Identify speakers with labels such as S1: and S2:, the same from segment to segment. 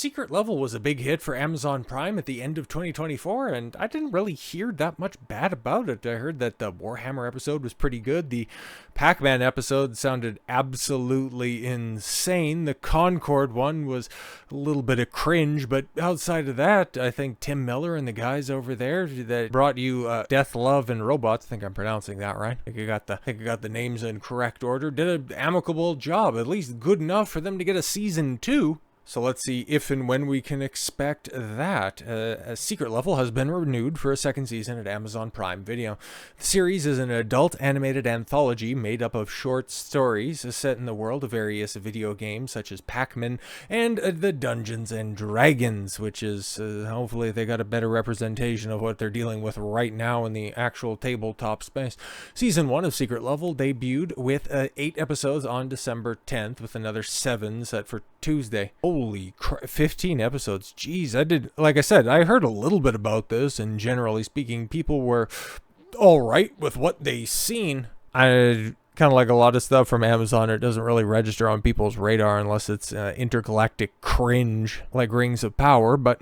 S1: Secret Level was a big hit for Amazon Prime at the end of 2024, and I didn't really hear that much bad about it. I heard that the Warhammer episode was pretty good. The Pac-Man episode sounded absolutely insane. The Concord one was a little bit of cringe, but outside of that, I think Tim Miller and the guys over there that brought you Death, Love, and Robots, I think I'm pronouncing that right. I think I got the names in correct order. Did an amicable job, at least good enough for them to get a season 2. So let's see if and when we can expect that. A Secret Level has been renewed for a second season at Amazon Prime Video. The series is an adult animated anthology made up of short stories set in the world of various video games such as Pac-Man and the Dungeons and Dragons, which is hopefully they got a better representation of what they're dealing with right now in the actual tabletop space. Season 1 of Secret Level debuted with 8 episodes on December 10th, with another 7 set for Tuesday. Holy crap, 15 episodes. Jeez, like I said, I heard a little bit about this, and generally speaking, people were all right with what they seen. I kind of like a lot of stuff from Amazon, it doesn't really register on people's radar unless it's intergalactic cringe like Rings of Power. But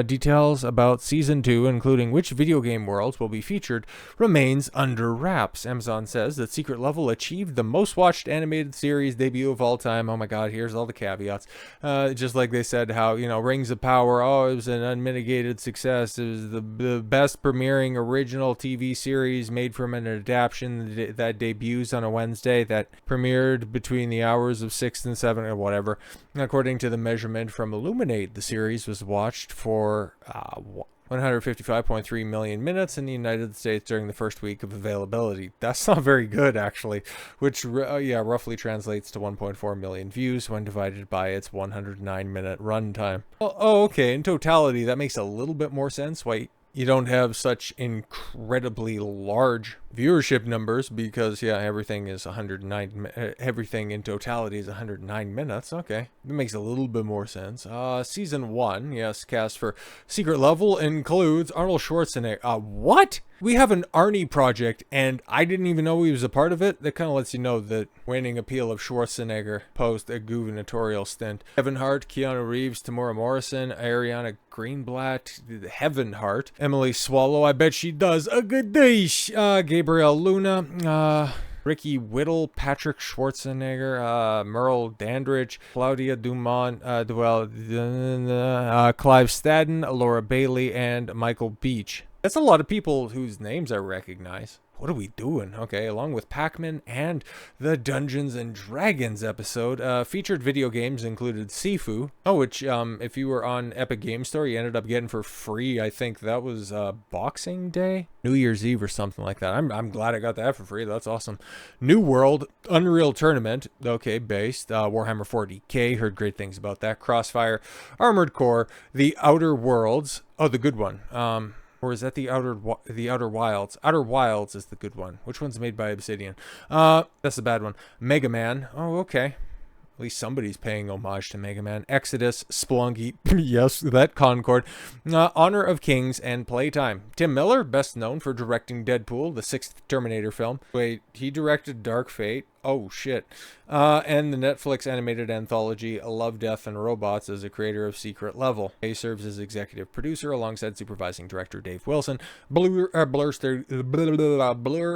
S1: details about Season 2, including which video game worlds will be featured, remains under wraps. Amazon says that Secret Level achieved the most watched animated series debut of all time. Oh my god, here's all the caveats. Just like they said how, Rings of Power, it was an unmitigated success. It was the best premiering original TV series made from an adaptation that debuts on a Wednesday, that premiered between the hours of 6 and 7 or whatever. According to the measurement from Illuminate, the series was watched for 155.3 million minutes in the United States during the first week of availability. That's not very good, actually, which roughly translates to 1.4 million views when divided by its 109-minute runtime. Okay, in totality, that makes a little bit more sense why you don't have such incredibly large viewership numbers, because everything in totality is 109 minutes. Okay, that makes a little bit more sense. Season 1, yes, cast for Secret Level includes Arnold Schwarzenegger. What? We have an Arnie project, and I didn't even know he was a part of it. That kind of lets you know the waning appeal of Schwarzenegger post a gubernatorial stint. Kevin Hart, Keanu Reeves, Tamora Morrison, Ariana Greenblatt, Heaven Hart, Emily Swallow, I bet she does a good dish, Gabriel Luna, Ricky Whittle, Patrick Schwarzenegger, Merle Dandridge, Claudia Dumont, Clive Stadden, Laura Bailey, and Michael Beach. That's a lot of people whose names I recognize. What are we doing? Okay, along with Pac-Man and the Dungeons and Dragons episode, featured video games included Sifu, which if you were on Epic Game Store, you ended up getting for free. I think that was Boxing Day, New Year's Eve or something like that. I'm glad I got that for free. That's awesome. New World, Unreal Tournament, okay, based, Warhammer 40k, heard great things about that. Crossfire, Armored Core, The Outer Worlds, the good one. Or is that the Outer Wilds? Outer Wilds is the good one. Which one's made by Obsidian? That's the bad one. Mega Man. Oh, okay. At least somebody's paying homage to Mega Man. Exodus, Spelunky, yes, that Concord. Honor of Kings, and Playtime. Tim Miller, best known for directing Deadpool, the 6th Terminator film. Wait, he directed Dark Fate? Oh, shit. And the Netflix animated anthology Love, Death, and Robots as a creator of Secret Level. He serves as executive producer alongside supervising director Dave Wilson, Blur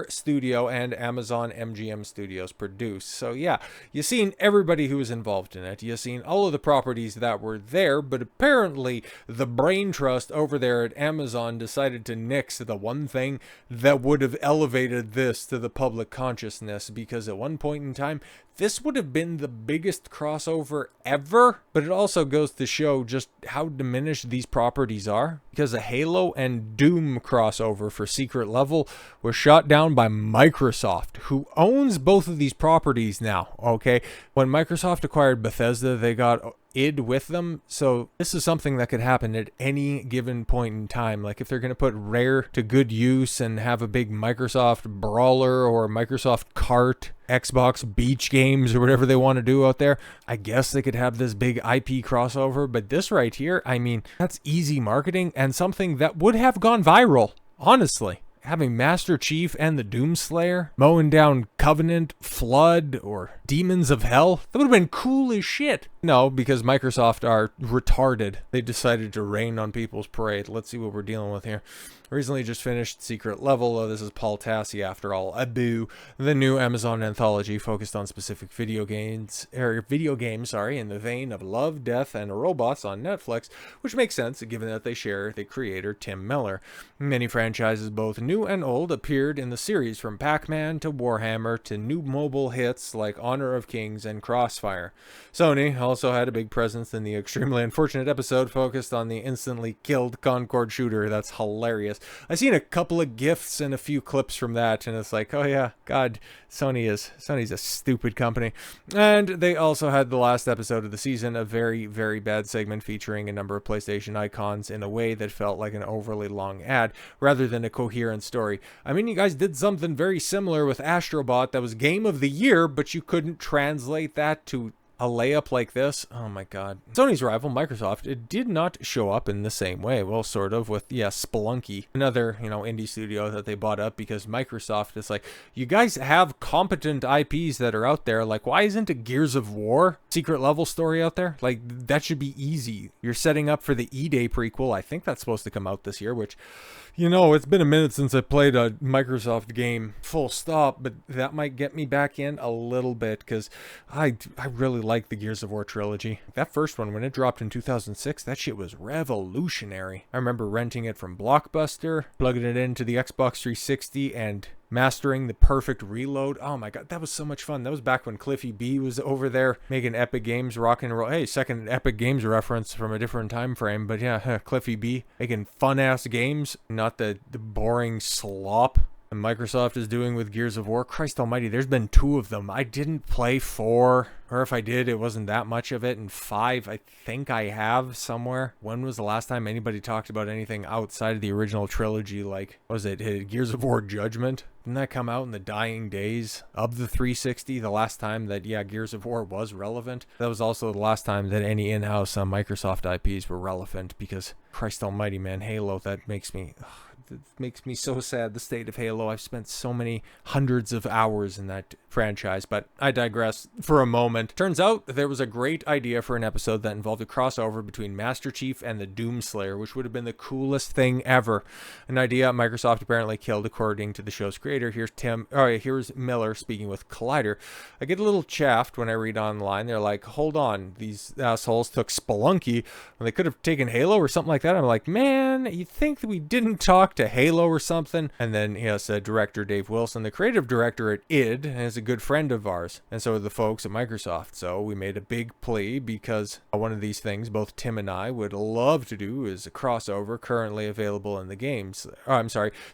S1: Studio, and Amazon MGM Studios produce. So yeah, you've seen everybody who was involved in it. You've seen all of the properties that were there, but apparently the brain trust over there at Amazon decided to nix the one thing that would have elevated this to the public consciousness, because at one point in time, this would have been the biggest crossover ever, but it also goes to show just how diminished these properties are, because a Halo and Doom crossover for Secret Level was shot down by Microsoft, who owns both of these properties now, okay? When Microsoft acquired Bethesda, they got id with them, so this is something that could happen at any given point in time. Like if they're going to put Rare to good use and have a big Microsoft brawler or Microsoft cart, Xbox beach games, or whatever they want to do out there, I guess they could have this big IP crossover. But this right here, I mean, that's easy marketing and something that would have gone viral, honestly. having Master Chief and the Doomslayer mowing down Covenant, Flood, or Demons of Hell. That would have been cool as shit. No, because Microsoft are retarded. They decided to rain on people's parade. Let's see what we're dealing with here. Recently just finished Secret Level. This is Paul Tassi, after all. Abu, the new Amazon anthology focused on specific video games, in the vein of Love, Death, and Robots on Netflix, which makes sense given that they share the creator Tim Miller. Many franchises, both new and old, appeared in the series, from Pac-Man to Warhammer to new mobile hits like Honor of Kings and Crossfire. Sony also had a big presence in the extremely unfortunate episode focused on the instantly killed Concord shooter. That's hilarious. I've seen a couple of GIFs and a few clips from that, and it's like, oh yeah, God, Sony's a stupid company. And they also had the last episode of the season, a very, very bad segment featuring a number of PlayStation icons in a way that felt like an overly long ad, rather than a coherent story. I mean, you guys did something very similar with Astrobot that was Game of the Year, but you couldn't translate that to a layup like this. Oh my God. Sony's rival, Microsoft, it did not show up in the same way. Well, sort of, with, yeah, Spelunky, another, indie studio that they bought up because Microsoft is like, you guys have competent IPs that are out there. Like, why isn't a Gears of War Secret Level story out there? Like, that should be easy. You're setting up for the E-Day prequel. I think that's supposed to come out this year, which, it's been a minute since I played a Microsoft game, full stop, but that might get me back in a little bit because I really like the Gears of War trilogy. That first one, when it dropped in 2006, that shit was revolutionary. I remember renting it from Blockbuster, plugging it into the Xbox 360, and mastering the perfect reload. Oh my God, that was so much fun. That was back when Cliffy B was over there making Epic Games rock and roll. Hey, second Epic Games reference from a different time frame, but yeah, Cliffy B making fun-ass games, not the boring slop and Microsoft is doing with Gears of War. Christ almighty, there's been 2 of them. I didn't play 4, or if I did, it wasn't that much of it, and 5, I think I have somewhere. When was the last time anybody talked about anything outside of the original trilogy? Like, was it Gears of War Judgment? Didn't that come out in the dying days of the 360? The last time that, yeah, Gears of War was relevant. That was also the last time that any in-house Microsoft IPs were relevant, because Christ almighty, man, Halo, that makes me... It makes me so sad, the state of Halo. I've spent so many hundreds of hours in that franchise, but I digress for a moment. Turns out there was a great idea for an episode that involved a crossover between Master Chief and the Doomslayer, which would have been the coolest thing ever. An idea Microsoft apparently killed, according to the show's creator. Here's Miller speaking with Collider. I get a little chaffed when I read online. They're like, hold on, these assholes took Spelunky when they could have taken Halo or something like that. I'm like, man, you think that we didn't talk to Halo or something? And then director Dave Wilson, the creative director at id, is a good friend of ours, and so are the folks at Microsoft. So we made a big plea, because one of these things both Tim and I would love to do is a crossover currently available in the games.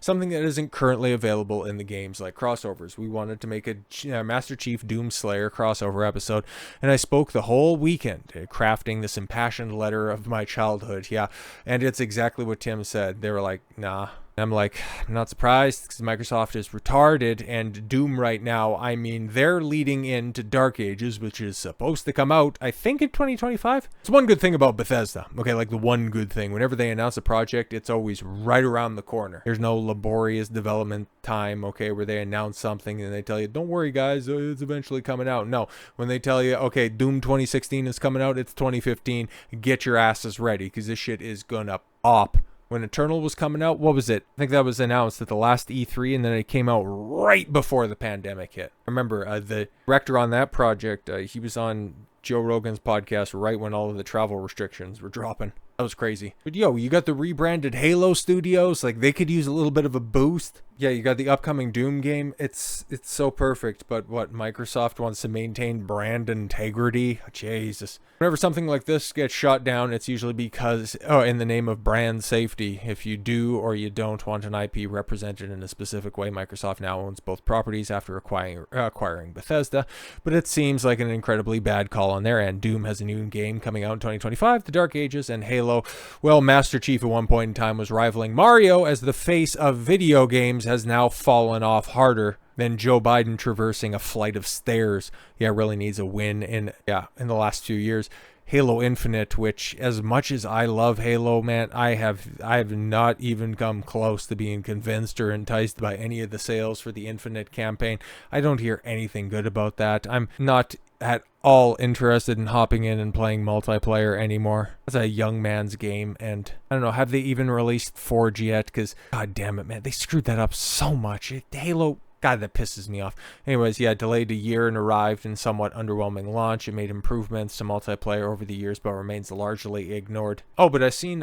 S1: Something that isn't currently available in the games, like crossovers. We wanted to make a Master Chief Doomslayer crossover episode, and I spoke the whole weekend crafting this impassioned letter of my childhood. Yeah, and it's exactly what Tim said. They were like, nah. I'm like, I'm not surprised, because Microsoft is retarded, and Doom right now, I mean, they're leading into Dark Ages, which is supposed to come out, I think, in 2025. It's one good thing about Bethesda, okay, like the one good thing. Whenever they announce a project, it's always right around the corner. There's no laborious development time, okay, where they announce something and they tell you, don't worry guys, it's eventually coming out. No, when they tell you, okay, Doom 2016 is coming out, it's 2015, get your asses ready, because this shit is gonna pop. When Eternal was coming out, what was it? I think that was announced at the last E3, and then it came out right before the pandemic hit. I remember the director on that project, he was on Joe Rogan's podcast right when all of the travel restrictions were dropping. That was crazy. But you got the rebranded Halo studios, like they could use a little bit of a boost. Yeah, you got the upcoming Doom game. It's so perfect, but what, Microsoft wants to maintain brand integrity? Jesus. Whenever something like this gets shot down, it's usually because, in the name of brand safety. If you do or you don't want an IP represented in a specific way, Microsoft now owns both properties after acquiring Bethesda, but it seems like an incredibly bad call on their end. Doom has a new game coming out in 2025, The Dark Ages, and Halo. Well, Master Chief at one point in time was rivaling Mario as the face of video games, has now fallen off harder than Joe Biden traversing a flight of stairs. Yeah, really needs a win in the last few years. Halo Infinite, which, as much as I love Halo, man, I have not even come close to being convinced or enticed by any of the sales for the Infinite campaign. I don't hear anything good about that. I'm not at all interested in hopping in and playing multiplayer anymore. It's a young man's game, and I don't know, have they even released Forge yet? Because, god damn it, man, they screwed that up so much. Halo... God, that pisses me off. Anyways, yeah, delayed a year and arrived in somewhat underwhelming launch. It made improvements to multiplayer over the years, but remains largely ignored. Oh, but I seen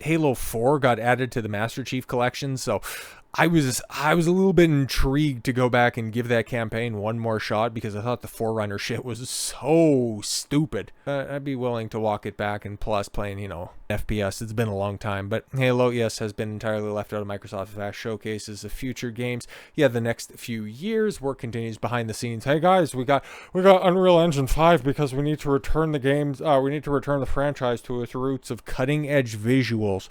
S1: Halo 4 got added to the Master Chief Collection, so I was a little bit intrigued to go back and give that campaign one more shot because I thought the Forerunner shit was so stupid. I'd be willing to walk it back, and plus playing, you know, FPS. It's been a long time, but Halo, yes, has been entirely left out of Microsoft's vast showcases of future games. Yeah, the next few years, work continues behind the scenes. Hey guys, we got Unreal Engine 5 because we need to return the games. We need to return the franchise to its roots of cutting-edge visuals.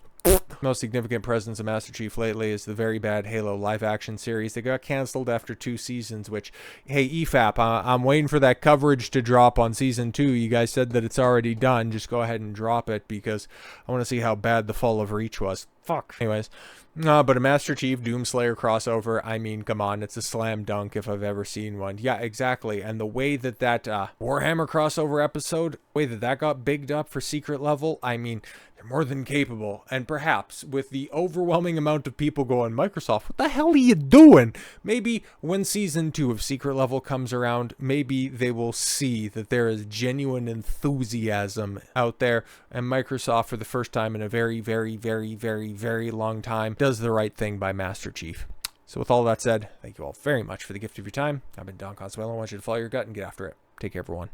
S1: Most significant presence of Master Chief lately is the very bad Halo live-action series that got cancelled after 2 seasons, which, hey, EFAP, I'm waiting for that coverage to drop on Season 2. You guys said that it's already done. Just go ahead and drop it because I want to see how bad the Fall of Reach was. Fuck. Anyways, but a Master Chief Doomslayer crossover, I mean, come on, it's a slam dunk if I've ever seen one. Yeah, exactly. And the way that Warhammer crossover episode, the way that got bigged up for Secret Level, I mean, they're more than capable. And perhaps with the overwhelming amount of people going, Microsoft, what the hell are you doing? Maybe when Season 2 of Secret Level comes around, maybe they will see that there is genuine enthusiasm out there, and Microsoft, for the first time in a very, very, very, very, very long time, does the right thing by Master Chief. So with all that said, thank you all very much for the gift of your time. I've been Don Consuelo. I want you to follow your gut and get after it. Take care, everyone.